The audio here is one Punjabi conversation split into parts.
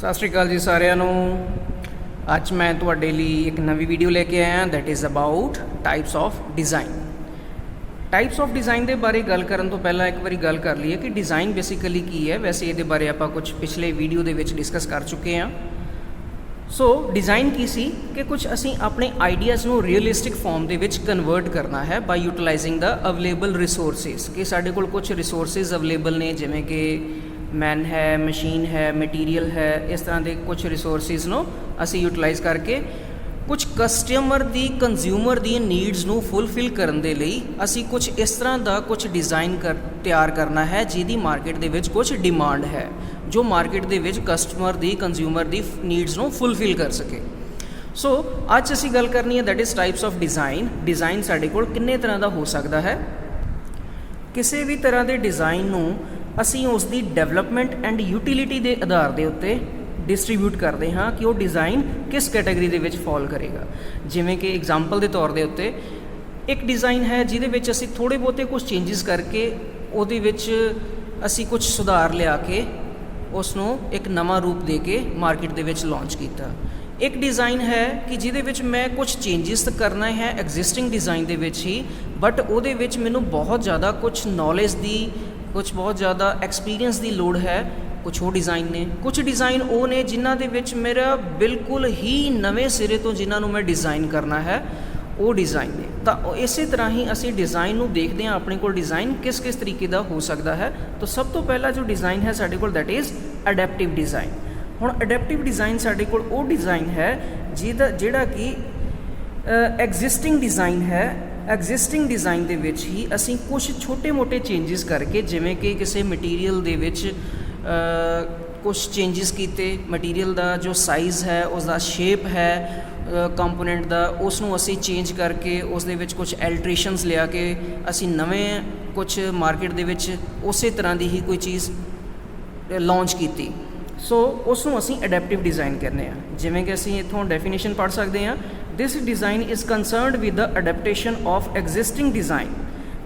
सत श्री अकाल जी सारिਆਂ ਨੂੰ। ਅੱਜ मैं ਤੁਹਾਡੇ ਲਈ एक नवी वीडियो लेके आया that is about types of design. Types of design के बारे गल करन तो पहला एक बारी गल कर लीए कि डिज़ाइन बेसिकली की है। वैसे ये बारे आप कुछ पिछले वीडियो के डिस्कस कर चुके हैं। सो डिज़ाइन की सी कि कुछ असी अपने आइडियाज़ को रियलिस्टिक फॉर्म के कन्वर्ट करना है by utilising the available resources. कि साढ़े कोल कुछ रिसोर्सिस अवेलेबल ने, जिमें कि मैन है, मशीन है, मटीरियल है, इस तरह के कुछ रिसोर्सिस नो असी यूटिलाइज करके कुछ कस्टमर की कंज्यूमर दी नीड्स नू फुलफिल करन दे लई असी कुछ इस तरह का कुछ डिज़ाइन तैयार करना है जिहदी मार्केट दे विच कुछ डिमांड है, जो मार्केट दे विच कस्टमर दी कंज्यूमर दी नीड्स नू फुलफिल कर सके। सो अज असी गल करनी है that is types of design. Design साडे कोल किन्ने तरह का हो सकता है। किसी भी तरह के डिज़ाइन नू असी उसकी डेवलपमेंट एंड यूटिलिटी के आधार के उत्ते डिस्ट्रीब्यूट करते हाँ कि वो डिज़ाइन किस कैटेगरी के विच फॉल करेगा। जिमें कि एग्जाम्पल के तौर के उत्ते एक डिज़ाइन है जिहदे विच असी थोड़े बहुते कुछ चेंजिस करके उहदे विच असी कुछ सुधार लिया के उसनों एक नवा रूप दे के मार्केट के विच लॉन्च किया। एक डिज़ाइन है कि जिहदे विच मैं कुछ चेंजिस करना है एग्जिस्टिंग डिज़ाइन के विच ही, बट उहदे विच मैनूं बहुत ज़्यादा कुछ नॉलेज की, कुछ बहुत ज़्यादा एक्सपीरियंस की लोड़ है। कुछ वो डिज़ाइन ने, कुछ डिज़ाइन वो ने जिन्हां दे विच मेरा बिल्कुल ही नवे सिरे तो जिन्हों मैं डिज़ाइन करना है वो डिज़ाइन ने। तो इस तरह ही असी डिज़ाइन नूं देखते हैं अपने को डिज़ाइन किस किस तरीके का हो सकता है। तो सब तो पहला जो डिज़ाइन है साडे कोल दैट इज़ अडैप्टिव डिज़ाइन। हुण अडैप्टिव डिज़ाइन साडे कोल वो डिज़ाइन है जिहड़ा कि एग्जिस्टिंग डिज़ाइन है। एग्जिस्टिंग डिज़ाइन दे विच ही असी कुछ छोटे मोटे चेंजिस करके, जिमें कि किसी मटीरियल दे विच कुछ चेंजिस किए, मटीरियल का जो साइज़ है, उसका शेप है कंपोनेंट का, उसनों असी चेंज करके उस दे विच कुछ एल्ट्रेशनस लिया के असी नवें कुछ मार्केट दे विच उस तरह की ही कोई चीज़ लॉन्च की। सो उसनों असी अडैप्टिव डिज़ाइन कहने हैं। जिमें कि असी इत्थों डेफिनेशन पढ़ सकते हैं, this design is concerned with the adaptation of existing design.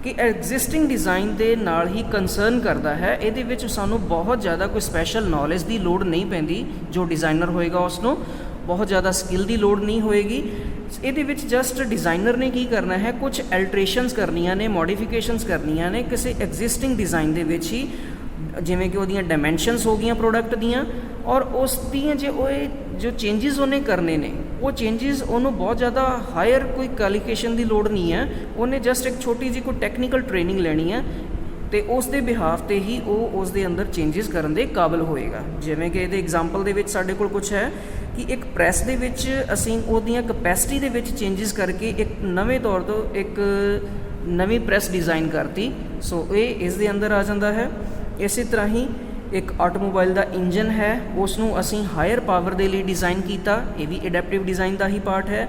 कि एग्जिस्टिंग डिज़ाइन के नाल ही कंसर्न करता है। ये विच सानू बहुत ज़्यादा कोई स्पैशल नॉलेज की लोड़ नहीं पैंदी। जो डिज़ाइनर होएगा उसनों बहुत ज़्यादा स्किल की लोड़ नहीं होएगी। ये विच जस्ट डिज़ाइनर ने की करना है, कुछ एल्ट्रेशनस करनियाँ ने, मॉडिफिकेशनस करनियाँ ने किसी एग्जिस्टिंग डिज़ाइन के विच ही, जिमें कि वो डायमेंशनस हो गई प्रोडक्ट दियाँ, और उस जो चेंजिस उन्हें करने ने वो चेंजिस उन्होंने बहुत ज़्यादा हायर कोई क्वालिफिकेशन की लोड़ नहीं है। उन्हें जस्ट एक छोटी जी कोई टैक्नीकल ट्रेनिंग लेनी है तो उसके बिहाफ ते ही वो उसके अंदर चेंजिस करने के काबिल होएगा। जिमें कि ये एग्जाम्पल के साढ़े कोल कुछ है कि एक प्रैस के विच असी उहदियां कैपेसिटी के विच चेंजिस करके एक नवे तौर तो एक नवी प्रैस डिज़ाइन करती। सो ये इसके अंदर आ जाता है। इस तरह ही एक ऑटोमोबाइल का इंजन है, उसनों असी हायर पावर के लिए डिज़ाइन किया, ये भी एडैप्टिव डिज़ाइन का ही पार्ट है।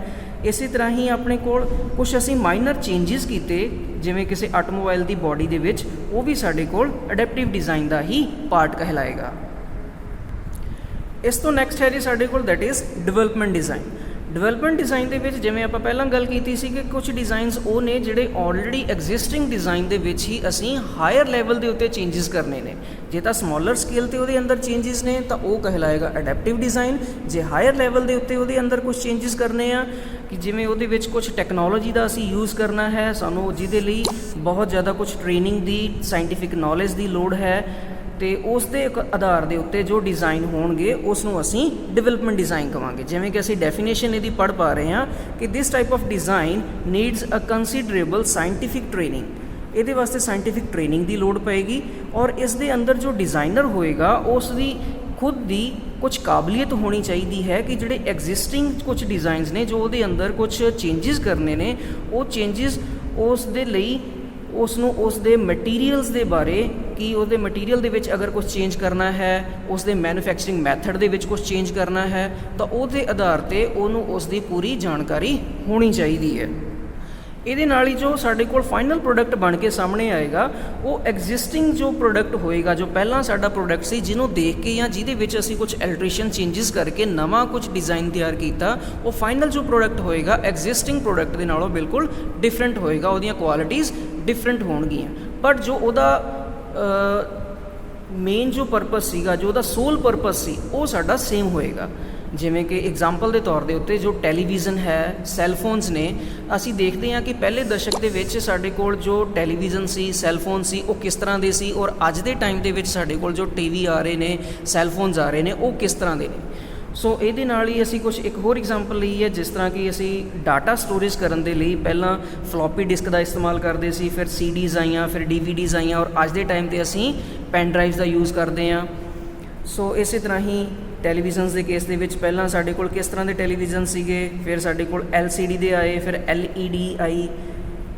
इस तरह ही अपने कोल कुछ असी माइनर चेंजिस किए, जिमें किसी ऑटोमोबाइल की बॉडी के विच, वो भी साढ़े कोल एडैप्टिव डिज़ाइन का ही पार्ट कहलाएगा। इस तो नैक्सट है जी साढ़े कोल that is development design. Development design के विच जिमें आप पहला गल की सी कि कुछ डिज़ाइनस वो ने जिहड़े ऑलरेडी एग्जिस्टिंग डिज़ाइन के विच ही असी हायर लैवल के उत्ते चेंजिस करने ने। जे तो स्मॉलर स्केल ते उहदे अंदर चेंजिस ने तो वो कहलाएगा अडैप्टिव डिज़ाइन। जे हायर लैवल के उत्ते उहदे अंदर कुछ चेंजिस करने आ कि जिमें उहदे विच कुछ टैक्नोलॉजी का असी यूज़ करना है, सानू जिहदे लई बहुत ज़्यादा कुछ ट्रेनिंग की, साइंटिफिक नॉलेज की लोड़ है, तो उसके आधार के उत्ते जो डिज़ाइन होंगे उसनों असी डिवेलपमेंट डिज़ाइन कहांगे। जिमें कि असी डेफिनेशन यदि पढ़ पा रहे हैं कि this type of design needs a considerable scientific training. ये वास्ते साइंटिफिक ट्रेनिंग की लोड़ पेगी, और इस दे अंदर जो डिज़ाइनर होएगा उसकी खुद की कुछ काबलियत होनी चाहिए है कि जोड़े एग्जिस्टिंग कुछ डिज़ाइनस ने जो वो अंदर कुछ चेंजिस करने ने, वो चेंजिस उस दे लई उसनों उसके मटीरियल्स के बारे कि उसके मटीरियल के विच अगर कुछ चेंज करना है, उसके मैन्युफैक्चरिंग मैथड के विच कुछ चेंज करना है, तो उसके आधार पर उन्होंने उसकी पूरी जानकारी होनी चाहिए है। ये नाल ही जो साढ़े कोल फाइनल प्रोडक्ट बन के सामने आएगा वो एग्जिस्टिंग जो प्रोडक्ट होएगा, जो पहला साडा प्रोडक्ट सी जिन्हों देख के या जिहदे विच असी कुछ एल्ट्रेशन चेंजिस करके नवा कुछ डिज़ाइन तैयार किया, वो फाइनल जो प्रोडक्ट होएगा एग्जिस्टिंग प्रोडक्ट के नालों बिल्कुल डिफरेंट होएगा, उहदियां क्वालिटीज़ डिफरेंट होणगियां। बट जो उहदा ਮੇਨ ਜੋ ਪਰਪਸ ਸੀਗਾ, ਜੋ ਉਹਦਾ ਸੋਲ ਪਰਪਸ ਸੀ, ਉਹ ਸਾਡਾ ਸੇਮ ਹੋਏਗਾ। ਜਿਵੇਂ ਕਿ ਐਗਜ਼ਾਮਪਲ ਦੇ ਤੌਰ ਦੇ ਉੱਤੇ ਜੋ ਟੈਲੀਵਿਜ਼ਨ ਹੈ, ਸੈੱਲਫੋਨਸ ਨੇ, ਅਸੀਂ ਦੇਖਦੇ ਹਾਂ ਕਿ ਪਹਿਲੇ ਦਸ਼ਕ ਦੇ ਵਿੱਚ ਸਾਡੇ ਕੋਲ ਜੋ ਟੈਲੀਵਿਜ਼ਨ ਸੀ, ਸੈੱਲਫੋਨ ਸੀ, ਉਹ ਕਿਸ ਤਰ੍ਹਾਂ ਦੇ ਸੀ, ਔਰ ਅੱਜ ਦੇ ਟਾਈਮ ਦੇ ਵਿੱਚ ਸਾਡੇ ਕੋਲ ਜੋ TV ਆ ਰਹੇ ਨੇ, ਸੈੱਲਫੋਨਸ ਆ ਰਹੇ ਨੇ, ਉਹ ਕਿਸ ਤਰ੍ਹਾਂ ਦੇ ਨੇ। ਸੋ ਇਹਦੇ ਨਾਲ ਹੀ ਅਸੀਂ ਕੁਛ ਇੱਕ ਹੋਰ ਐਗਜ਼ਾਮਪਲ ਲਈ ਹੈ, ਜਿਸ ਤਰ੍ਹਾਂ ਕਿ ਅਸੀਂ ਡਾਟਾ ਸਟੋਰੇਜ ਕਰਨ ਦੇ ਲਈ ਪਹਿਲਾਂ ਫਲੋਪੀ ਡਿਸਕ ਦਾ ਇਸਤੇਮਾਲ ਕਰਦੇ ਸੀ, ਫਿਰ CDs ਆਈਆਂ, ਫਿਰ DVDs ਆਈਆਂ, ਔਰ ਅੱਜ ਦੇ ਟਾਈਮ 'ਤੇ ਅਸੀਂ ਪੈਨ ਡਰਾਈਵਸ ਦਾ ਯੂਜ਼ ਕਰਦੇ ਹਾਂ। ਸੋ ਇਸੇ ਤਰ੍ਹਾਂ ਹੀ ਟੈਲੀਵਿਜ਼ਨਸ ਦੇ ਕੇਸ ਦੇ ਵਿੱਚ ਪਹਿਲਾਂ ਸਾਡੇ ਕੋਲ ਕਿਸ ਤਰ੍ਹਾਂ ਦੇ ਟੈਲੀਵਿਜ਼ਨ ਸੀਗੇ, ਫਿਰ ਸਾਡੇ ਕੋਲ LCD ਦੇ ਆਏ, ਫਿਰ LED ਆਈ।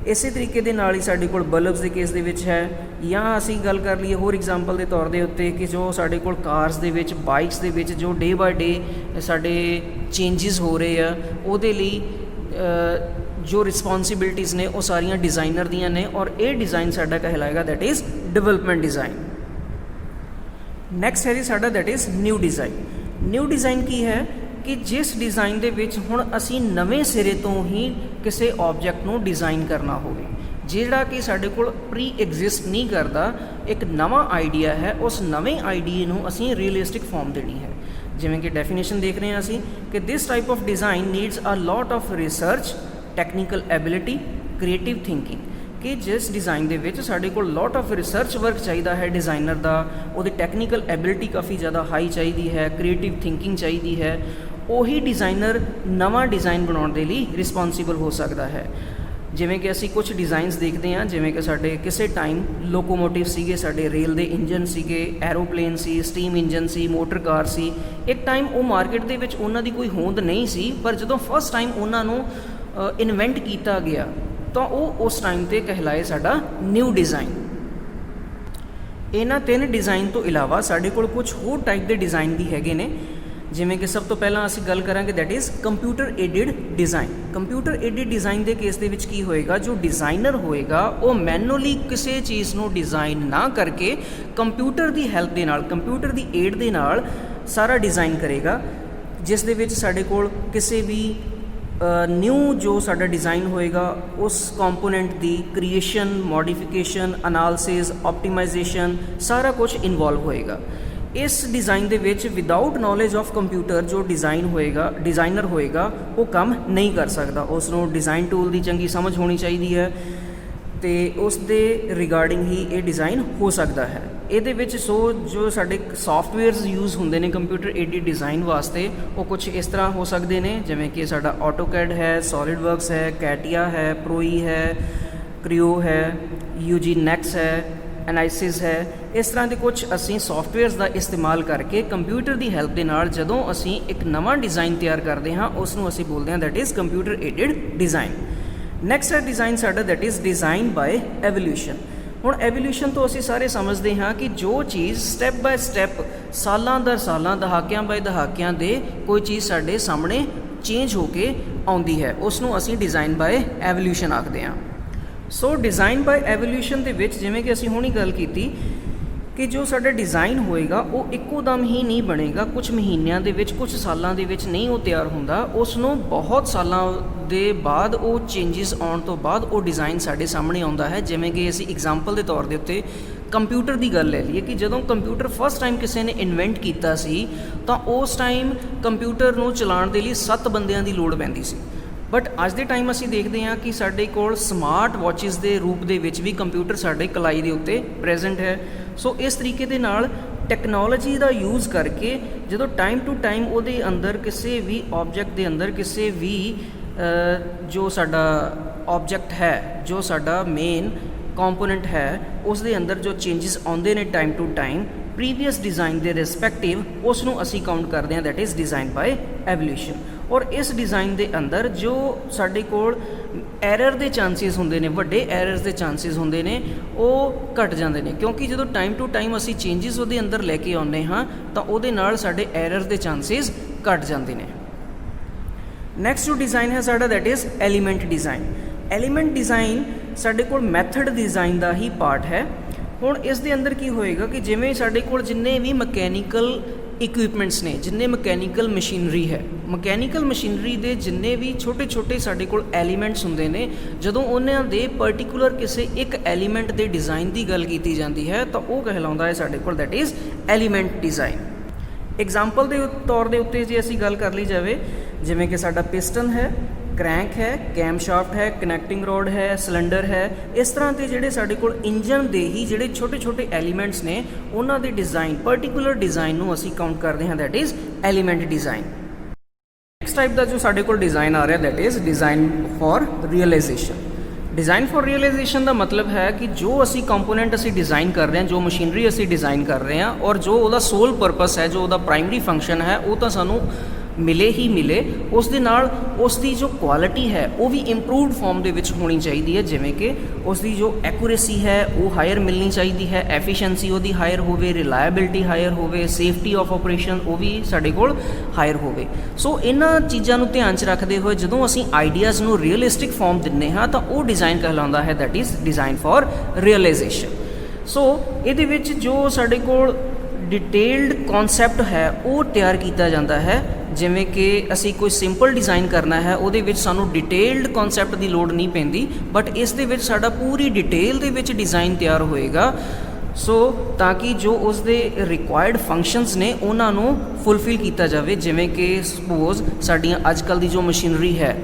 ਇਸੇ ਤਰੀਕੇ ਦੇ ਨਾਲ ਹੀ ਸਾਡੇ ਕੋਲ ਬਲਬਸ ਦੇ ਕੇਸ ਦੇ ਵਿੱਚ ਹੈ। ਜਾਂ ਅਸੀਂ ਗੱਲ ਕਰ ਲਈਏ ਹੋਰ ਐਗਜ਼ਾਮਪਲ ਦੇ ਤੌਰ ਦੇ ਉੱਤੇ ਕਿ ਜੋ ਸਾਡੇ ਕੋਲ ਕਾਰਸ ਦੇ ਵਿੱਚ, ਬਾਈਕਸ ਦੇ ਵਿੱਚ ਜੋ ਡੇ ਬਾਏ ਡੇ ਸਾਡੇ ਚੇਂਜਿਸ ਹੋ ਰਹੇ ਆ, ਉਹਦੇ ਲਈ ਜੋ ਰਿਸਪੌਂਸਿਬਿਲਿਟੀਜ਼ ਨੇ ਉਹ ਸਾਰੀਆਂ ਡਿਜ਼ਾਈਨਰ ਦੀਆਂ ਨੇ, ਔਰ ਇਹ ਡਿਜ਼ਾਈਨ ਸਾਡਾ ਕਹਿਲਾਏਗਾ that is development design. Next ਹੈ ਜੀ ਸਾਡਾ that is new design. New design ਕੀ ਹੈ ਕਿ ਜਿਸ ਡਿਜ਼ਾਈਨ ਦੇ ਵਿੱਚ ਹੁਣ ਅਸੀਂ ਨਵੇਂ ਸਿਰੇ ਤੋਂ ਹੀ ਕਿਸੇ ਆਬਜੈਕਟ ਨੂੰ ਡਿਜ਼ਾਈਨ ਕਰਨਾ ਹੋਵੇ, ਜਿਹੜਾ ਕਿ ਸਾਡੇ ਕੋਲ ਪ੍ਰੀ ਐਗਜ਼ਿਸਟ ਨਹੀਂ ਕਰਦਾ, ਇੱਕ ਨਵਾਂ ਆਈਡੀਆ ਹੈ, ਉਸ ਨਵੇਂ ਆਈਡੀਏ ਨੂੰ ਅਸੀਂ ਰੀਅਲਿਸਟਿਕ ਫਾਰਮ ਦੇਣੀ ਹੈ। ਜਿਵੇਂ ਕਿ ਡੈਫੀਨੇਸ਼ਨ ਦੇਖ ਰਹੇ ਹਾਂ ਅਸੀਂ ਕਿ this type of design needs a lot of research, technical ability, creative thinking. ਕਿ ਜਿਸ ਡਿਜ਼ਾਈਨ ਦੇ ਵਿੱਚ ਸਾਡੇ ਕੋਲ ਲੋਟ ਆਫ ਰਿਸਰਚ ਵਰਕ ਚਾਹੀਦਾ ਹੈ ਡਿਜ਼ਾਈਨਰ ਦਾ, ਉਹਦੀ ਟੈਕਨੀਕਲ ਐਬਿਲਿਟੀ ਕਾਫੀ ਜ਼ਿਆਦਾ ਹਾਈ ਚਾਹੀਦੀ ਹੈ, ਕ੍ਰੀਏਟਿਵ ਥਿੰਕਿੰਗ ਚਾਹੀਦੀ ਹੈ, ਉਹੀ ਡਿਜ਼ਾਈਨਰ ਨਵਾਂ ਡਿਜ਼ਾਈਨ ਬਣਾਉਣ ਦੇ ਲਈ ਰਿਸਪੌਂਸੀਬਲ ਹੋ ਸਕਦਾ ਹੈ। ਜਿਵੇਂ ਕਿ ਅਸੀਂ ਕੁਝ ਡਿਜ਼ਾਈਨਸ ਦੇਖਦੇ ਹਾਂ, ਜਿਵੇਂ ਕਿ ਸਾਡੇ ਕਿਸੇ ਟਾਈਮ ਲੋਕੋਮੋਟਿਵ ਸੀਗੇ, ਸਾਡੇ ਰੇਲ ਦੇ ਇੰਜਨ ਸੀਗੇ, ਐਰੋਪਲੇਨ ਸੀ, ਸਟੀਮ ਇੰਜਨ ਸੀ, ਮੋਟਰ ਕਾਰ ਸੀ। ਇੱਕ ਟਾਈਮ ਉਹ ਮਾਰਕੀਟ ਦੇ ਵਿੱਚ ਉਹਨਾਂ ਦੀ ਕੋਈ ਹੋਂਦ ਨਹੀਂ ਸੀ, ਪਰ ਜਦੋਂ ਫਸਟ ਟਾਈਮ ਉਹਨਾਂ ਨੂੰ ਇਨਵੈਂਟ ਕੀਤਾ ਗਿਆ ਤਾਂ ਉਹ ਉਸ ਟਾਈਮ 'ਤੇ ਕਹਿਲਾਏ ਸਾਡਾ ਨਿਊ ਡਿਜ਼ਾਈਨ। ਇਹਨਾਂ 3 ਡਿਜ਼ਾਈਨ ਤੋਂ ਇਲਾਵਾ ਸਾਡੇ ਕੋਲ ਕੁਝ ਹੋਰ ਟਾਈਪ ਦੇ ਡਿਜ਼ਾਈਨ ਵੀ ਹੈਗੇ ਨੇ। ਜਿਵੇਂ ਕਿ ਸਭ ਤੋਂ ਪਹਿਲਾਂ ਅਸੀਂ ਗੱਲ ਕਰਾਂਗੇ that is computer aided design. Computer aided design ਦੇ ਕੇਸ ਦੇ ਵਿੱਚ ਕੀ ਹੋਏਗਾ, ਜੋ ਡਿਜ਼ਾਈਨਰ ਹੋਏਗਾ ਉਹ ਮੈਨੂਅਲੀ ਕਿਸੇ ਚੀਜ਼ ਨੂੰ ਡਿਜ਼ਾਈਨ ਨਾ ਕਰਕੇ ਕੰਪਿਊਟਰ ਦੀ ਹੈਲਪ ਦੇ ਨਾਲ, ਕੰਪਿਊਟਰ ਦੀ ਏਡ ਦੇ ਨਾਲ ਸਾਰਾ ਡਿਜ਼ਾਈਨ ਕਰੇਗਾ, ਜਿਸ ਦੇ ਵਿੱਚ ਸਾਡੇ ਕੋਲ ਕਿਸੇ ਵੀ ਨਿਊ ਜੋ ਸਾਡਾ ਡਿਜ਼ਾਈਨ ਹੋਏਗਾ ਉਸ ਕੰਪੋਨੈਂਟ ਦੀ ਕ੍ਰੀਏਸ਼ਨ, ਮੋਡੀਫਿਕੇਸ਼ਨ, ਅਨਾਲਿਸਿਸ, ਆਪਟੀਮਾਈਜੇਸ਼ਨ ਸਾਰਾ ਕੁਝ ਇਨਵੋਲਵ ਹੋਏਗਾ। ਇਸ ਡਿਜ਼ਾਈਨ ਦੇ ਵਿੱਚ ਵਿਦਾਊਟ ਨੌਲੇਜ ਆਫ ਕੰਪਿਊਟਰ ਜੋ ਡਿਜ਼ਾਈਨ ਹੋਏਗਾ, ਡਿਜ਼ਾਈਨਰ ਹੋਏਗਾ, ਉਹ ਕੰਮ ਨਹੀਂ ਕਰ ਸਕਦਾ। ਉਸ ਨੂੰ ਡਿਜ਼ਾਈਨ ਟੂਲ ਦੀ ਚੰਗੀ ਸਮਝ ਹੋਣੀ ਚਾਹੀਦੀ ਹੈ ਅਤੇ ਉਸ ਦੇ ਰਿਗਾਰਡਿੰਗ ਹੀ ਇਹ ਡਿਜ਼ਾਈਨ ਹੋ ਸਕਦਾ ਹੈ। ਇਹਦੇ ਵਿੱਚ ਜੋ ਸਾਡੇ ਸੌਫਟਵੇਅਰਸ ਯੂਜ਼ ਹੁੰਦੇ ਨੇ ਕੰਪਿਊਟਰ ਏਡਿਡ ਡਿਜ਼ਾਈਨ ਵਾਸਤੇ, ਉਹ ਕੁਝ ਇਸ ਤਰ੍ਹਾਂ ਹੋ ਸਕਦੇ ਨੇ, ਜਿਵੇਂ ਕਿ ਸਾਡਾ AutoCAD ਹੈ, SolidWorks ਹੈ, CATIA ਹੈ, ProE ਹੈ, Creo ਹੈ, UG Next ਹੈ, Ansys ਹੈ। ਇਸ ਤਰ੍ਹਾਂ ਦੇ ਕੁਝ ਅਸੀਂ ਸੌਫਟਵੇਅਰਸ ਦਾ ਇਸਤੇਮਾਲ ਕਰਕੇ ਕੰਪਿਊਟਰ ਦੀ ਹੈਲਪ ਦੇ ਨਾਲ ਜਦੋਂ ਅਸੀਂ ਇੱਕ ਨਵਾਂ ਡਿਜ਼ਾਈਨ ਤਿਆਰ ਕਰਦੇ ਹਾਂ, ਉਸ ਨੂੰ ਅਸੀਂ ਬੋਲਦੇ ਹਾਂ that is computer aided design. Next ਹੈ ਡਿਜ਼ਾਈਨ ਸਾਡਾ that is design by evolution. ਹੁਣ ਐਵੋਲਿਊਸ਼ਨ ਤੋਂ ਅਸੀਂ ਸਾਰੇ ਸਮਝਦੇ ਹਾਂ ਕਿ ਜੋ ਚੀਜ਼ ਸਟੈਪ ਬਾਏ ਸਟੈਪ, ਸਾਲਾਂ ਦਰ ਸਾਲਾਂ, ਦਹਾਕਿਆਂ ਬਾਏ ਦਹਾਕਿਆਂ ਦੇ ਕੋਈ ਚੀਜ਼ ਸਾਡੇ ਸਾਹਮਣੇ ਚੇਂਜ ਹੋ ਕੇ ਆਉਂਦੀ ਹੈ, ਉਸ ਨੂੰ ਅਸੀਂ ਡਿਜ਼ਾਈਨ ਬਾਏ ਐਵੋਲਿਊਸ਼ਨ ਆਖਦੇ ਹਾਂ। ਸੋ ਡਿਜ਼ਾਈਨ ਬਾਏ ਐਵੋਲਿਊਸ਼ਨ ਦੇ ਵਿੱਚ ਜਿਵੇਂ ਕਿ ਅਸੀਂ ਹੁਣੀ ਗੱਲ ਕੀਤੀ ਕਿ ਜੋ ਸਾਡਾ ਡਿਜ਼ਾਈਨ ਹੋਏਗਾ ਉਹ ਇੱਕੋ ਦਮ ਹੀ ਨਹੀਂ ਬਣੇਗਾ, ਕੁਝ ਮਹੀਨਿਆਂ ਦੇ ਵਿੱਚ, ਕੁਝ ਸਾਲਾਂ ਦੇ ਵਿੱਚ ਨਹੀਂ ਉਹ ਤਿਆਰ ਹੁੰਦਾ। ਉਸ ਨੂੰ ਬਹੁਤ ਸਾਲਾਂ ਦੇ ਬਾਅਦ, ਉਹ ਚੇਂਜਿਸ ਆਉਣ ਤੋਂ ਬਾਅਦ ਉਹ ਡਿਜ਼ਾਈਨ ਸਾਡੇ ਸਾਹਮਣੇ ਆਉਂਦਾ ਹੈ। ਜਿਵੇਂ ਕਿ ਅਸੀਂ ਐਗਜ਼ਾਮਪਲ ਦੇ ਤੌਰ ਦੇ ਉੱਤੇ ਕੰਪਿਊਟਰ ਦੀ ਗੱਲ ਲੈ ਲਈਏ ਕਿ ਜਦੋਂ ਕੰਪਿਊਟਰ ਫਸਟ ਟਾਈਮ ਕਿਸੇ ਨੇ ਇਨਵੈਂਟ ਕੀਤਾ ਸੀ ਤਾਂ ਉਸ ਟਾਈਮ ਕੰਪਿਊਟਰ ਨੂੰ ਚਲਾਉਣ ਦੇ ਲਈ 7 ਬੰਦਿਆਂ ਦੀ ਲੋੜ ਪੈਂਦੀ ਸੀ। ਬਟ ਅੱਜ ਦੇ ਟਾਈਮ ਅਸੀਂ ਦੇਖਦੇ ਹਾਂ ਕਿ ਸਾਡੇ ਕੋਲ ਸਮਾਰਟ ਵਾਚਿਸ ਦੇ ਰੂਪ ਦੇ ਵਿੱਚ ਵੀ ਕੰਪਿਊਟਰ ਸਾਡੇ ਕਲਾਈ ਦੇ ਉੱਤੇ ਪ੍ਰੈਜ਼ੈਂਟ ਹੈ। ਸੋ ਇਸ ਤਰੀਕੇ ਦੇ ਨਾਲ ਟੈਕਨੋਲੋਜੀ ਦਾ ਯੂਜ਼ ਕਰਕੇ ਜਦੋਂ ਟਾਈਮ ਟੂ ਟਾਈਮ ਉਹਦੇ ਅੰਦਰ ਕਿਸੇ ਵੀ ਆਬਜੈਕਟ ਦੇ ਅੰਦਰ ਕਿਸੇ ਵੀ ਜੋ ਸਾਡਾ ਆਬਜੈਕਟ ਹੈ, ਜੋ ਸਾਡਾ ਮੇਨ ਕੰਪੋਨੈਂਟ ਹੈ, ਉਸ ਦੇ ਅੰਦਰ ਜੋ ਚੇਂਜਿਸ ਆਉਂਦੇ ਨੇ time to time previous design ਦੇ ਰਿਸਪੈਕਟਿਵ, ਉਸ ਨੂੰ ਅਸੀਂ ਕਾਊਂਟ ਕਰਦੇ ਹਾਂ that is design by evolution. ਔਰ ਇਸ ਡਿਜ਼ਾਈਨ ਦੇ ਅੰਦਰ ਜੋ ਸਾਡੇ ਕੋਲ ਐਰਰ ਦੇ ਚਾਂਸਿਸ ਹੁੰਦੇ ਨੇ, ਵੱਡੇ ਐਰਰਸ ਦੇ ਚਾਂਸਿਸ ਹੁੰਦੇ ਨੇ, ਉਹ ਘਟ ਜਾਂਦੇ ਨੇ, ਕਿਉਂਕਿ ਜਦੋਂ ਟਾਈਮ ਟੂ ਟਾਈਮ ਅਸੀਂ ਚੇਂਜਿਸ ਉਹਦੇ ਅੰਦਰ ਲੈ ਕੇ ਆਉਂਦੇ ਹਾਂ ਤਾਂ ਉਹਦੇ ਨਾਲ ਸਾਡੇ ਐਰਰ ਦੇ ਚਾਂਸਿਸ ਘਟ ਜਾਂਦੇ ਨੇ। ਨੈਕਸਟ ਜੋ ਡਿਜ਼ਾਈਨ ਹੈ ਸਾਡਾ that is element design. Element design ਸਾਡੇ ਕੋਲ ਮੈਥਡ ਡਿਜ਼ਾਈਨ ਦਾ ਹੀ ਪਾਰਟ ਹੈ। ਹੁਣ ਇਸ ਦੇ ਅੰਦਰ ਕੀ ਹੋਏਗਾ ਕਿ ਜਿਵੇਂ ਸਾਡੇ ਕੋਲ ਜਿੰਨੇ ਵੀ ਮਕੈਨੀਕਲ ਇਕੁਇਪਮੈਂਟਸ ਨੇ, ਜਿੰਨੇ ਮਕੈਨੀਕਲ ਮਸ਼ੀਨਰੀ ਹੈ, ਮਕੈਨੀਕਲ ਮਸ਼ੀਨਰੀ ਦੇ ਜਿੰਨੇ ਵੀ ਛੋਟੇ ਛੋਟੇ ਸਾਡੇ ਕੋਲ ਐਲੀਮੈਂਟਸ ਹੁੰਦੇ ਨੇ, ਜਦੋਂ ਉਹਨਾਂ ਦੇ ਪਰਟੀਕੂਲਰ ਕਿਸੇ ਇੱਕ ਐਲੀਮੈਂਟ ਦੇ ਡਿਜ਼ਾਈਨ ਦੀ ਗੱਲ ਕੀਤੀ ਜਾਂਦੀ ਹੈ ਤਾਂ ਉਹ ਕਹਿਲਾਉਂਦਾ ਹੈ ਸਾਡੇ ਕੋਲ that is element design. Example ਦੇ ਤੌਰ ਦੇ ਉੱਤੇ ਜੇ ਅਸੀਂ ਗੱਲ ਕਰ ਲਈ ਜਾਵੇ, ਜਿਵੇਂ ਕਿ ਸਾਡਾ ਪਿਸਟਨ ਹੈ, ਕਰੈਂਕ ਹੈ, ਕੈਮਸ਼ਾਫਟ ਹੈ, ਕਨੈਕਟਿੰਗ ਰੋਡ ਹੈ, ਸਿਲੰਡਰ ਹੈ, ਇਸ ਤਰ੍ਹਾਂ ਦੇ ਜਿਹੜੇ ਸਾਡੇ ਕੋਲ ਇੰਜਨ ਦੇ ਹੀ ਜਿਹੜੇ ਛੋਟੇ ਛੋਟੇ ਐਲੀਮੈਂਟਸ ਨੇ ਉਹਨਾਂ ਦੇ ਡਿਜ਼ਾਈਨ, ਪਰਟੀਕੂਲਰ ਡਿਜ਼ਾਈਨ ਨੂੰ ਅਸੀਂ ਕਾਊਂਟ ਕਰਦੇ ਹਾਂ that is element design. Next type ਦਾ ਜੋ ਸਾਡੇ ਕੋਲ ਡਿਜ਼ਾਈਨ ਆ ਰਿਹਾ that is design for realisation. Design for realisation ਦਾ ਮਤਲਬ ਹੈ ਕਿ ਜੋ ਅਸੀਂ ਕੰਪੋਨੈਂਟ ਅਸੀਂ ਡਿਜ਼ਾਈਨ ਕਰ ਰਹੇ ਹਾਂ, ਜੋ ਮਸ਼ੀਨਰੀ ਅਸੀਂ ਡਿਜ਼ਾਈਨ ਕਰ ਰਹੇ ਹਾਂ, ਔਰ ਜੋ ਉਹਦਾ ਸੋਲ ਪਰਪਸ ਹੈ, ਜੋ ਉਹਦਾ ਪ੍ਰਾਇਮਰੀ ਫੰਕਸ਼ਨ ਹੈ, ਉਹ ਤਾਂ ਸਾਨੂੰ ਮਿਲੇ ਹੀ ਮਿਲੇ, ਉਸ ਦੇ ਨਾਲ ਉਸ ਦੀ ਜੋ ਕੁਆਲਿਟੀ ਹੈ ਉਹ ਵੀ ਇੰਪਰੂਵਡ ਫਾਰਮ ਦੇ ਵਿੱਚ ਹੋਣੀ ਚਾਹੀਦੀ ਹੈ। ਜਿਵੇਂ ਕਿ ਉਸ ਦੀ ਜੋ ਐਕੂਰੇਸੀ ਹੈ ਉਹ ਹਾਇਰ ਮਿਲਣੀ ਚਾਹੀਦੀ ਹੈ, ਐਫੀਸ਼ੀਐਂਸੀ ਉਹਦੀ ਹਾਇਰ ਹੋਵੇ, ਰਿਲਾਇਬਿਲਿਟੀ ਹਾਇਰ ਹੋਵੇ, ਸੇਫਟੀ ਆਫ ਆਪਰੇਸ਼ਨ ਉਹ ਵੀ ਸਾਡੇ ਕੋਲ ਹਾਇਰ ਹੋਵੇ। ਸੋ ਇਹਨਾਂ ਚੀਜ਼ਾਂ ਨੂੰ ਧਿਆਨ 'ਚ ਰੱਖਦੇ ਹੋਏ ਜਦੋਂ ਅਸੀਂ ਆਈਡੀਆਜ਼ ਨੂੰ ਰੀਅਲਿਸਟਿਕ ਫਾਰਮ ਦਿੰਦੇ ਹਾਂ ਤਾਂ ਉਹ ਡਿਜ਼ਾਈਨ ਕਹਿਲਾਉਂਦਾ ਹੈ that is design for realisation. So ਇਹਦੇ ਵਿੱਚ ਜੋ ਸਾਡੇ ਕੋਲ ਡਿਟੇਲਡ ਕਨਸੈਪਟ ਹੈ ਉਹ ਤਿਆਰ ਕੀਤਾ ਜਾਂਦਾ ਹੈ। ਜਿਵੇਂ ਕਿ ਅਸੀਂ ਕੋਈ ਸਿੰਪਲ ਡਿਜ਼ਾਈਨ ਕਰਨਾ ਹੈ, ਉਹਦੇ ਵਿੱਚ ਸਾਨੂੰ ਡਿਟੇਲਡ ਕਨਸੈਪਟ ਦੀ ਲੋੜ ਨਹੀਂ ਪੈਂਦੀ, ਬਟ ਇਸ ਦੇ ਵਿੱਚ ਸਾਡਾ ਪੂਰੀ ਡਿਟੇਲ ਦੇ ਵਿੱਚ ਡਿਜ਼ਾਈਨ ਤਿਆਰ ਹੋਏਗਾ, ਸੋ ਤਾਂ ਕਿ ਜੋ ਉਸ ਦੇ ਰਿਕੁਆਇਰਡ ਫੰਕਸ਼ਨਸ ਨੇ ਉਹਨਾਂ ਨੂੰ ਫੁੱਲਫਿਲ ਕੀਤਾ ਜਾਵੇ। ਜਿਵੇਂ ਕਿ ਸਪੋਜ਼ ਸਾਡੀਆਂ ਅੱਜ ਕੱਲ੍ਹ ਦੀ ਜੋ ਮਸ਼ੀਨਰੀ ਹੈ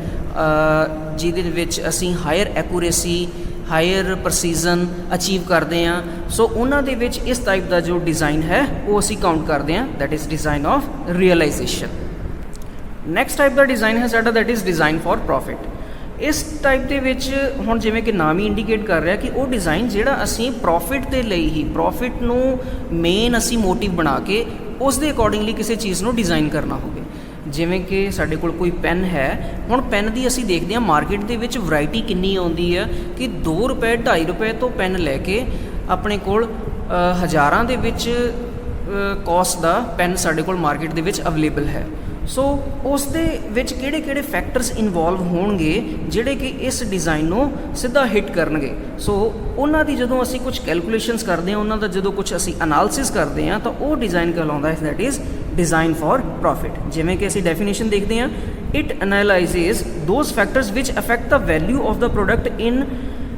ਜਿਹਦੇ ਵਿੱਚ ਅਸੀਂ ਹਾਇਰ ਐਕੂਰੇਸੀ, ਹਾਇਰ ਪ੍ਰਸੀਜ਼ਨ ਅਚੀਵ ਕਰਦੇ ਹਾਂ, ਸੋ ਉਹਨਾਂ ਦੇ ਵਿੱਚ ਇਸ ਟਾਈਪ ਦਾ ਜੋ ਡਿਜ਼ਾਈਨ ਹੈ ਉਹ ਅਸੀਂ ਕਾਊਂਟ ਕਰਦੇ ਹਾਂ that is design of realisation. Next type ਦਾ ਡਿਜ਼ਾਈਨ ਹੈ ਸਾਡਾ that is design for profit. ਇਸ ਟਾਈਪ ਦੇ ਵਿੱਚ ਹੁਣ ਜਿਵੇਂ ਕਿ ਨਾਮ ਹੀ ਇੰਡੀਕੇਟ ਕਰ ਰਿਹਾ ਕਿ ਉਹ ਡਿਜ਼ਾਈਨ ਜਿਹੜਾ ਅਸੀਂ ਪ੍ਰੋਫਿਟ ਦੇ ਲਈ ਹੀ, ਪ੍ਰੋਫਿਟ ਨੂੰ ਮੇਨ ਅਸੀਂ ਮੋਟਿਵ ਬਣਾ ਕੇ ਉਸ ਦੇ ਅਕੋਰਡਿੰਗਲੀ ਕਿਸੇ ਚੀਜ਼ ਨੂੰ ਡਿਜ਼ਾਈਨ ਕਰਨਾ ਹੋਵੇ। ਜਿਵੇਂ ਕਿ ਸਾਡੇ ਕੋਲ ਕੋਈ ਪੈਨ ਹੈ, ਹੁਣ ਪੈਨ ਦੀ ਅਸੀਂ ਦੇਖਦੇ ਹਾਂ ਮਾਰਕੀਟ ਦੇ ਵਿੱਚ ਵੈਰਾਈਟੀ ਕਿੰਨੀ ਆਉਂਦੀ ਹੈ ਕਿ 2 ਰੁਪਏ 2.5 ਰੁਪਏ ਤੋਂ ਪੈਨ ਲੈ ਕੇ ਆਪਣੇ ਕੋਲ ਹਜ਼ਾਰਾਂ ਦੇ ਵਿੱਚ ਕੋਸਟ ਦਾ ਪੈਨ ਸਾਡੇ ਕੋਲ ਮਾਰਕੀਟ ਦੇ ਵਿੱਚ ਅਵੇਲੇਬਲ ਹੈ। ਸੋ ਉਸ ਦੇ ਵਿੱਚ ਕਿਹੜੇ ਕਿਹੜੇ ਫੈਕਟਰਸ ਇਨਵੋਲਵ ਹੋਣਗੇ ਜਿਹੜੇ ਕਿ ਇਸ ਡਿਜ਼ਾਈਨ ਨੂੰ ਸਿੱਧਾ ਹਿੱਟ ਕਰਨਗੇ। ਸੋ ਉਹਨਾਂ ਦੀ ਜਦੋਂ ਅਸੀਂ ਕੁਝ ਕੈਲਕੂਲੇਸ਼ਨਸ ਕਰਦੇ ਹਾਂ, ਉਹਨਾਂ ਦਾ ਜਦੋਂ ਕੁਝ ਅਸੀਂ ਅਨਾਲਿਸਿਸ ਕਰਦੇ ਹਾਂ ਤਾਂ ਉਹ ਡਿਜ਼ਾਈਨ ਕਹਿਲਾਉਂਦਾ ਹੈ that is design for profit. ਜਿਵੇਂ ਕਿ ਅਸੀਂ ਡੈਫੀਨੇਸ਼ਨ ਦੇਖਦੇ ਹਾਂ, it analyses those factors which affect the value of the product in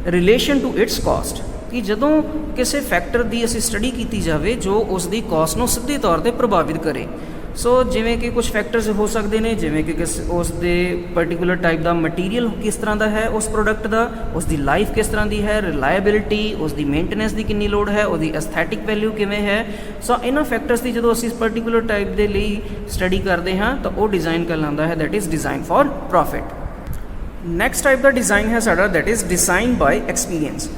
relation to its cost. ਕਿ ਜਦੋਂ ਕਿਸੇ ਫੈਕਟਰ ਦੀ ਅਸੀਂ ਸਟੱਡੀ ਕੀਤੀ ਜਾਵੇ ਜੋ ਉਸ ਦੀ ਕਾਸਟ ਨੂੰ ਸਿੱਧੇ ਤੌਰ 'ਤੇ ਪ੍ਰਭਾਵਿਤ ਕਰੇ। ਸੋ ਜਿਵੇਂ ਕਿ ਕੁਝ ਫੈਕਟਰਸ ਹੋ ਸਕਦੇ ਨੇ, ਜਿਵੇਂ ਕਿ ਉਸ ਦੇ ਪਰਟੀਕੂਲਰ ਟਾਈਪ ਦਾ ਮਟੀਰੀਅਲ ਕਿਸ ਤਰ੍ਹਾਂ ਦਾ ਹੈ ਉਸ ਪ੍ਰੋਡਕਟ ਦਾ, ਉਸ ਦੀ ਲਾਈਫ ਕਿਸ ਤਰ੍ਹਾਂ ਦੀ ਹੈ, ਰਿਲਾਇਬਿਲਿਟੀ, ਉਸ ਦੀ ਮੇਨਟੇਨੈਂਸ ਦੀ ਕਿੰਨੀ ਲੋੜ ਹੈ, ਉਹਦੀ ਐਸਥੈਟਿਕ ਵੈਲਿਊ ਕਿਵੇਂ ਹੈ। ਸੋ ਇਹਨਾਂ ਫੈਕਟਰਸ ਦੀ ਜਦੋਂ ਅਸੀਂ ਪਰਟੀਕੂਲਰ ਟਾਈਪ ਦੇ ਲਈ ਸਟੱਡੀ ਕਰਦੇ ਹਾਂ ਤਾਂ ਉਹ ਡਿਜ਼ਾਈਨ ਕਹਿਲਾਉਂਦਾ ਹੈ that is design for profit. Next type ਦਾ ਡਿਜ਼ਾਈਨ ਹੈ ਸਾਡਾ that is design by experience.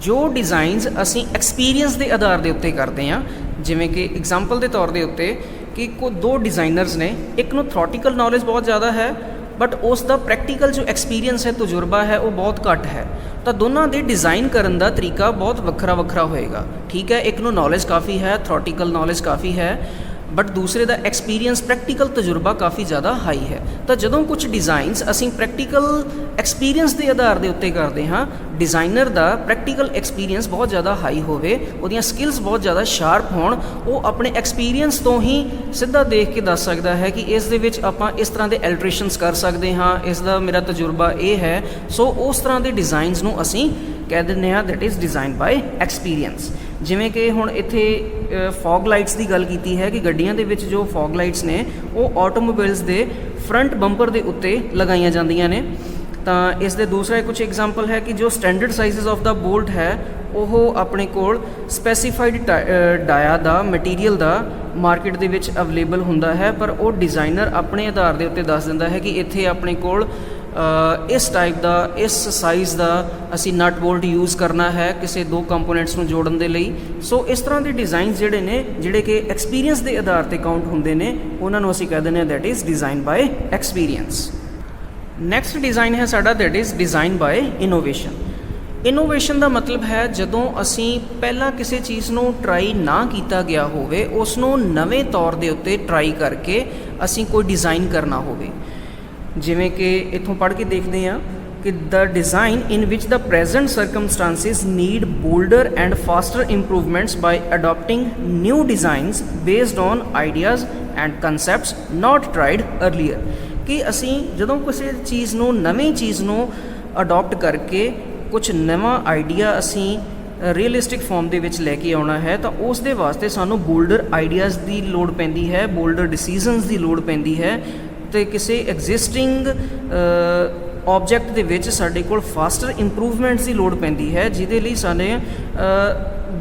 ਜੋ ਡਿਜ਼ਾਈਨਸ ਅਸੀਂ ਐਕਸਪੀਰੀਅੰਸ ਦੇ ਆਧਾਰ ਦੇ ਉੱਤੇ ਕਰਦੇ ਹਾਂ, ਜਿਵੇਂ ਕਿ ਐਗਜ਼ਾਮਪਲ ਦੇ ਤੌਰ ਦੇ ਉੱਤੇ ਕਿ ਦੋ ਡਿਜ਼ਾਈਨਰਸ ਨੇ, ਇੱਕ ਨੂੰ ਥਿਓਰੀਟੀਕਲ ਨੌਲੇਜ ਬਹੁਤ ਜ਼ਿਆਦਾ ਹੈ ਬਟ ਉਸ ਦਾ ਪ੍ਰੈਕਟੀਕਲ ਜੋ ਐਕਸਪੀਰੀਅੰਸ ਹੈ, ਤਜਰਬਾ ਹੈ, ਉਹ ਬਹੁਤ ਘੱਟ ਹੈ, ਤਾਂ ਦੋਨਾਂ ਦੇ ਡਿਜ਼ਾਈਨ ਕਰਨ ਦਾ ਤਰੀਕਾ ਬਹੁਤ ਵੱਖਰਾ ਵੱਖਰਾ ਹੋਏਗਾ। ਠੀਕ ਹੈ, ਇੱਕ ਨੂੰ ਨੌਲੇਜ ਕਾਫੀ ਹੈ, ਥਿਓਰੀਟੀਕਲ ਨੌਲੇਜ ਕਾਫੀ ਹੈ, ਬਟ ਦੂਸਰੇ ਦਾ ਐਕਸਪੀਰੀਅੰਸ, ਪ੍ਰੈਕਟੀਕਲ ਤਜਰਬਾ ਕਾਫੀ ਜ਼ਿਆਦਾ ਹਾਈ ਹੈ। ਤਾਂ ਜਦੋਂ ਕੁਝ ਡਿਜ਼ਾਈਨਸ ਅਸੀਂ ਪ੍ਰੈਕਟੀਕਲ ਐਕਸਪੀਰੀਅੰਸ ਦੇ ਆਧਾਰ ਦੇ ਉੱਤੇ ਕਰਦੇ ਹਾਂ, ਡਿਜ਼ਾਈਨਰ ਦਾ ਪ੍ਰੈਕਟੀਕਲ ਐਕਸਪੀਰੀਅੰਸ ਬਹੁਤ ਜ਼ਿਆਦਾ ਹਾਈ ਹੋਵੇ, ਉਹਦੀਆਂ ਸਕਿੱਲਸ ਬਹੁਤ ਜ਼ਿਆਦਾ ਸ਼ਾਰਪ ਹੋਣ, ਉਹ ਆਪਣੇ ਐਕਸਪੀਰੀਅੰਸ ਤੋਂ ਹੀ ਸਿੱਧਾ ਦੇਖ ਕੇ ਦੱਸ ਸਕਦਾ ਹੈ ਕਿ ਇਸ ਦੇ ਵਿੱਚ ਆਪਾਂ ਇਸ ਤਰ੍ਹਾਂ ਦੇ ਐਲਟਰੇਸ਼ਨਸ ਕਰ ਸਕਦੇ ਹਾਂ, ਇਸ ਦਾ ਮੇਰਾ ਤਜਰਬਾ ਇਹ ਹੈ। ਸੋ ਉਸ ਤਰ੍ਹਾਂ ਦੇ ਡਿਜ਼ਾਈਨਸ ਨੂੰ ਅਸੀਂ ਕਹਿ ਦਿੰਦੇ ਹਾਂ that is design by experience. ਜਿਵੇਂ ਕਿ ਹੁਣ ਇੱਥੇ ਫੌਗ ਲਾਈਟਸ ਦੀ ਗੱਲ ਕੀਤੀ ਹੈ ਕਿ ਗੱਡੀਆਂ ਦੇ ਵਿੱਚ ਜੋ ਫੌਗ ਲਾਈਟਸ ਨੇ ਉਹ ਆਟੋਮੋਬਾਈਲਸ ਦੇ ਫਰੰਟ ਬੰਪਰ ਦੇ ਉੱਤੇ ਲਗਾਈਆਂ ਜਾਂਦੀਆਂ ਨੇ। ਤਾਂ ਇਸ ਦੇ ਦੂਸਰਾ ਕੁਝ ਐਗਜ਼ਾਮਪਲ ਹੈ ਕਿ ਜੋ standard sizes of the bolt ਹੈ ਉਹ ਆਪਣੇ ਕੋਲ ਸਪੈਸੀਫਾਈਡ ਡਾਇਆ ਦਾ ਮਟੀਰੀਅਲ ਦਾ ਮਾਰਕੀਟ ਦੇ ਵਿੱਚ ਅਵੇਲੇਬਲ ਹੁੰਦਾ ਹੈ, ਪਰ ਉਹ ਡਿਜ਼ਾਈਨਰ ਆਪਣੇ ਆਧਾਰ ਦੇ ਉੱਤੇ ਦੱਸ ਦਿੰਦਾ ਹੈ ਕਿ ਇੱਥੇ ਆਪਣੇ ਕੋਲ ਇਸ ਟਾਈਪ ਦਾ, ਇਸ ਸਾਈਜ਼ ਦਾ ਅਸੀਂ ਨਟ ਬੋਲਟ ਯੂਜ਼ ਕਰਨਾ ਹੈ ਕਿਸੇ ਦੋ ਕੰਪੋਨੈਂਟਸ ਨੂੰ ਜੋੜਨ ਦੇ ਲਈ। ਸੋ ਇਸ ਤਰ੍ਹਾਂ ਦੇ ਡਿਜ਼ਾਈਨ ਜਿਹੜੇ ਨੇ, ਜਿਹੜੇ ਕਿ ਐਕਸਪੀਰੀਅੰਸ ਦੇ ਆਧਾਰ 'ਤੇ ਕਾਊਂਟ ਹੁੰਦੇ ਨੇ, ਉਹਨਾਂ ਨੂੰ ਅਸੀਂ ਕਹਿ ਦਿੰਦੇ ਹਾਂ that is design by experience. Next design ਹੈ ਸਾਡਾ that is design by innovation. Innovation ਦਾ ਮਤਲਬ ਹੈ ਜਦੋਂ ਅਸੀਂ ਪਹਿਲਾਂ ਕਿਸੇ ਚੀਜ਼ ਨੂੰ ਟਰਾਈ ਨਾ ਕੀਤਾ ਗਿਆ ਹੋਵੇ, ਉਸ ਨੂੰ ਨਵੇਂ ਤੌਰ ਦੇ ਉੱਤੇ ਟਰਾਈ ਕਰਕੇ ਅਸੀਂ ਕੋਈ ਡਿਜ਼ਾਈਨ ਕਰਨਾ ਹੋਵੇ। ਜਿਵੇਂ ਕਿ ਇੱਥੋਂ ਪੜ੍ਹ ਕੇ ਦੇਖਦੇ ਹਾਂ कि the design in which the present circumstances need bolder and faster improvements by adopting new designs based on ideas and concepts not tried earlier. कि असी जदों किसी चीज़ नूं नवीं चीज़ नूं अडॉप्ट करके कुछ नवा आइडिया असी रियलिस्टिक फॉर्म दे विच लैके आउणा है तो उस दे वास्ते सानू बोल्डर आइडियाज़ की लोड़ पैंदी है, बोल्डर डिसीजनस की लोड़ पैंदी है, तो किसी एग्जिस्टिंग ऑब्जैक्ट दे विच साडे कोल फास्टर इंप्रूवमेंट्स की लोड़ पैंदी है, जिहदे लई साने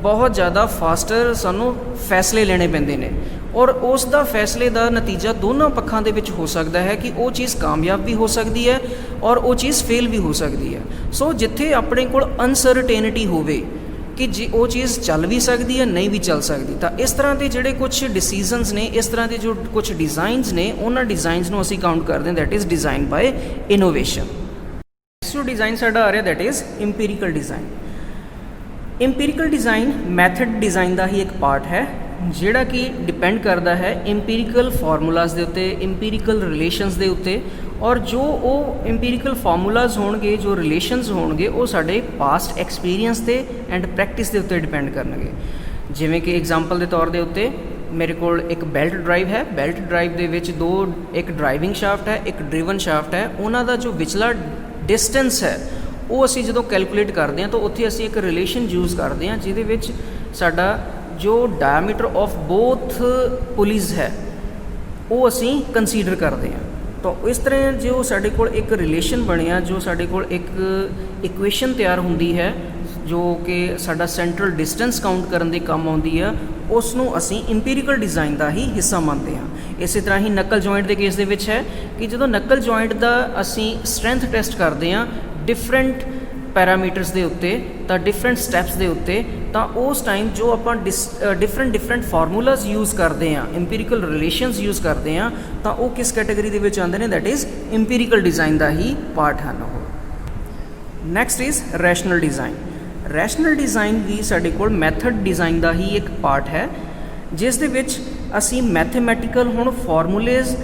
बहुत ज़्यादा फास्टर सानू फैसले लेने पैंदे ने और उस दा फैसले का नतीजा दोनों पक्षों के विच हो सकता है कि वो चीज़ कामयाब भी हो सकती है और वो चीज़ फेल भी हो सकती है। सो जिथे अपने कोल अनसरटेनिटी होवे कि जी वो चीज़ चल भी सकती है नहीं भी चल सकती, तो इस तरह के जोड़े कुछ डिसीजनस ने, इस तरह के जो कुछ डिज़ाइनस ने, उन्होंने डिज़ाइनस को असी काउंट करते हैं that is design by innovation. Next जो डिज़ाइन साडा आ रहा that is empirical design. Empirical design method design का ही एक पार्ट है जिहड़ा कि डिपेंड करता है इंपीरिकल फार्मूलाज के उत्ते, इंपीरिकल रिलेशनस के उत्ते, और जो वो इंपीरिकल फार्मूलाज होणगे, जो रिलेशनस होणगे, वो साडे पास्ट एक्सपीरियंस ते एंड प्रैक्टिस के उत्ते डिपेंड करनगे। जिवें कि एग्जाम्पल के तौर के उत्ते मेरे कोल एक बेल्ट ड्राइव है, बेल्ट ड्राइव दे विच दो, एक ड्राइविंग शाफ्ट है, एक ड्रिवन शाफ्ट है, उन्हां दा जो विचला डिस्टेंस है वो असी जो कैलकुलेट करते हैं तो उत्थे असी एक रिलेशन यूज़ करते हैं जिहदे विच साडा जो डायमीटर ऑफ बोथ पुलीज़ है वो असी कंसीडर करते हैं। तो इस तरह जो साडे कोल एक रिलेशन बनिया, जो साडे कोल एक इक्वेशन तैयार होंदी है जो कि साडा सेंट्रल डिस्टेंस काउंट करने के काम आउंदी है, उसनों असी इंपीरिकल डिज़ाइन का ही हिस्सा मानते हैं। इस तरह ही नकल जॉइंट के केस दे विच है कि जो नकल जॉइंट का असी स्ट्रेंथ टेस्ट करते हैं डिफरेंट पैरामीटर्स के उत्ते, तो डिफरेंट स्टैप्स के उत्ते, तो उस टाइम जो आप डिफरेंट फार्मूलाज यूज़ करते हैं, इंपीरिकल रिलेशनस यूज़ करते हैं, तो वो किस कैटेगरी के विच आते हैं, दैट इज़ इंपीरिकल डिज़ाइन का ही पार्ट है। Next is rational design. Rational design भी साडे कोल मैथड डिज़ाइन का ही एक पार्ट है जिस दे विच असी मैथेमैटिकल हुण फार्मूलेज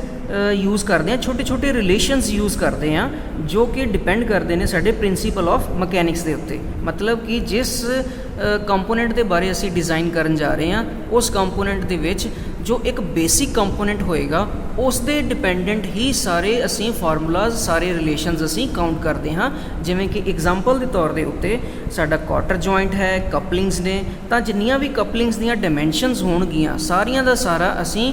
यूज़ करते हैं, छोटे छोटे रिलेशनस यूज़ करते हैं जो कि डिपेंड करते हैं साडे प्रिंसीपल ऑफ मकैनिक्स के उत्ते। मतलब कि जिस कंपोनेंट के बारे असी डिज़ाइन करन जा रहे हैं उस कंपोनेंट के विच जो एक बेसिक कंपोनेंट होएगा उस दे डिपेंडेंट ही सारे असी फार्मूलाज, सारे रिलेशनस असी काउंट करते हैं। जिवें कि एग्जाम्पल के तौर के उत्ते साडा क्वार्टर जॉइंट है, कपलिंग्स ने, तो जिन्नियां भी कपलिंग्स दीयां डायमेंशनस होणगियां सारियां दा सारा असी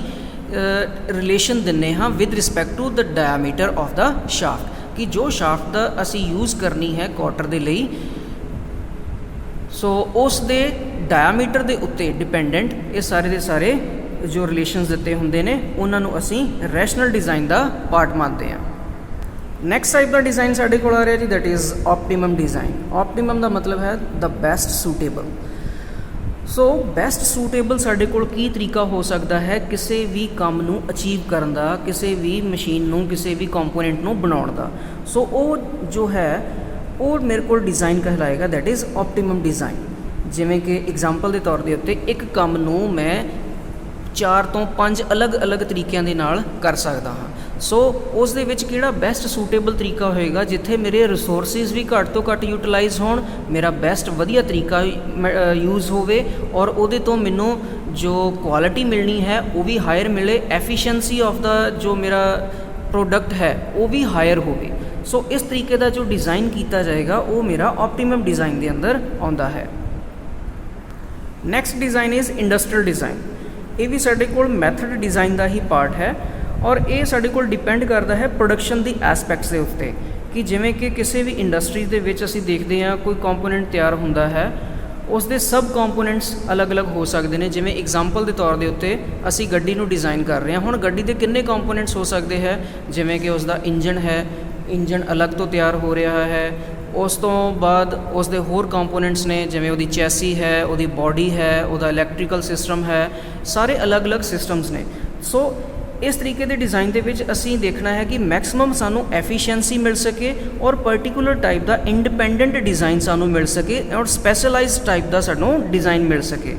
रिलेशन दिन्ने हाँ with respect to the diameter of the shaft, कि जो शाफ्ट दा असी यूज़ करनी है क्वार्टर दे लई, सो उस दे डायमीटर दे उत्ते डिपेंडेंट ये सारे दे सारे जो रिलेशनस दिते हुंदे ने उन्हां नूं असी रैशनल डिज़ाइन का पार्ट मानते हैं। नैक्सट टाइप का डिज़ाइन साडे कोल आ रहा जी दैट इज़ ऑप्टीमम डिज़ाइन। ऑप्टीमम का मतलब है the best suitable. So best suitable साडे कोल की तरीका हो सकता है किसी भी काम नूं अचीव करन दा, किसी भी मशीन नूं, किसी भी कंपोनेंट नूं बनाउण दा। सो वो जो है वो मेरे को डिज़ाइन कहलाएगा दैट इज़ ऑप्टीमम डिज़ाइन। जिवें कि एग्जाम्पल के तौर के उत्ते एक काम नूं मैं 4 ਤੋਂ 5 अलग अलग तरीक़ों के नाल कर सकता हाँ। सो उस दे विच किहड़ा बेस्ट सूटेबल तरीका होएगा जिथे मेरे रिसोर्सिस भी घट तो घट यूटिलाइज होण, मेरा बेस्ट वधिया तरीका यूज़ होवे और उहदे तो मैनू जो क्वालिटी मिलनी है वो भी हायर मिले, एफिशिएंसी ऑफ द जो मेरा प्रोडक्ट है वो भी हायर होवे। सो इस तरीके का जो डिज़ाइन किया जाएगा वो मेरा ऑप्टीमम डिज़ाइन के अंदर आउंदा है। Next design is industrial design. ये भी साडे कोल मैथड डिज़ाइन का ही पार्ट है और ये साडे कोल डिपेंड करता है प्रोडक्शन दी एस्पैक्ट्स के उत्ते, कि जिवें कि किसी भी इंडस्ट्री दे विच असीं देखते हैं कोई कंपोनेंट तैयार हुंदा है उस दे सब कंपोनेंट्स अलग अलग हो सकते हैं। जिवें एग्जाम्पल के तौर के उत्ते असीं गड्डी नूं डिज़ाइन कर रहे हैं, हुण गड्डी दे किन्ने कंपोनेंट्स हो सकते हैं, जिवें कि उसका इंजन है, इंजन अलग तो तैयार हो रहा है, उस तो बाद उसके होर कंपोनेंट्स ने जिवें उहदी चैसी है, उहदी बॉडी है, उहदा इलैक्ट्रिकल सिस्टम है, सारे अलग अलग सिस्टम्स ने। सो इस तरीके के डिज़ाइन के विच असीं देखना है कि मैक्सिमम सानू एफिशिएंसी मिल सके और पर्टिकुलर टाइप का इंडिपेंडेंट डिज़ाइन सानू मिल सके और स्पैशलाइज टाइप का सानू डिज़ाइन मिल सके।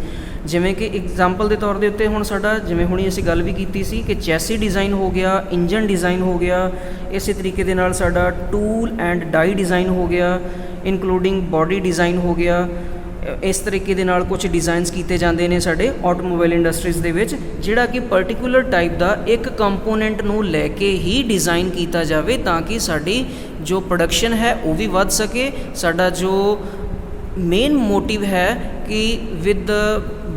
ਜਿਵੇਂ ਕਿ ਐਗਜ਼ਾਮਪਲ ਦੇ ਤੌਰ ਦੇ ਉੱਤੇ ਹੁਣ ਸਾਡਾ ਜਿਵੇਂ ਹੁਣੀ ਅਸੀਂ ਗੱਲ ਵੀ ਕੀਤੀ ਸੀ ਕਿ ਚੈਸੀ ਡਿਜ਼ਾਈਨ ਹੋ ਗਿਆ, ਇੰਜਨ ਡਿਜ਼ਾਈਨ ਹੋ ਗਿਆ, ਇਸੇ ਤਰੀਕੇ ਦੇ ਨਾਲ ਸਾਡਾ ਟੂਲ ਐਂਡ ਡਾਈ ਡਿਜ਼ਾਈਨ ਹੋ ਗਿਆ, ਇਨਕਲੂਡਿੰਗ ਬਾਡੀ ਡਿਜ਼ਾਈਨ ਹੋ ਗਿਆ। ਇਸ ਤਰੀਕੇ ਦੇ ਨਾਲ ਕੁਝ ਡਿਜ਼ਾਈਨਸ ਕੀਤੇ ਜਾਂਦੇ ਨੇ ਸਾਡੇ ਆਟੋਮੋਬਾਈਲ ਇੰਡਸਟਰੀਜ਼ ਦੇ ਵਿੱਚ, ਜਿਹੜਾ ਕਿ ਪਰਟੀਕੂਲਰ ਟਾਈਪ ਦਾ ਇੱਕ ਕੰਪੋਨੈਂਟ ਨੂੰ ਲੈ ਕੇ ਹੀ ਡਿਜ਼ਾਈਨ ਕੀਤਾ ਜਾਵੇ ਤਾਂ ਕਿ ਸਾਡੀ ਜੋ ਪ੍ਰੋਡਕਸ਼ਨ ਹੈ ਉਹ ਵੀ ਵੱਧ ਸਕੇ। ਸਾਡਾ ਜੋ ਮੇਨ ਮੋਟਿਵ ਹੈ ਕਿ with the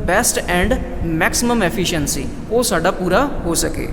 best and maximum efficiency ਉਹ ਸਾਡਾ ਪੂਰਾ ਹੋ ਸਕੇ।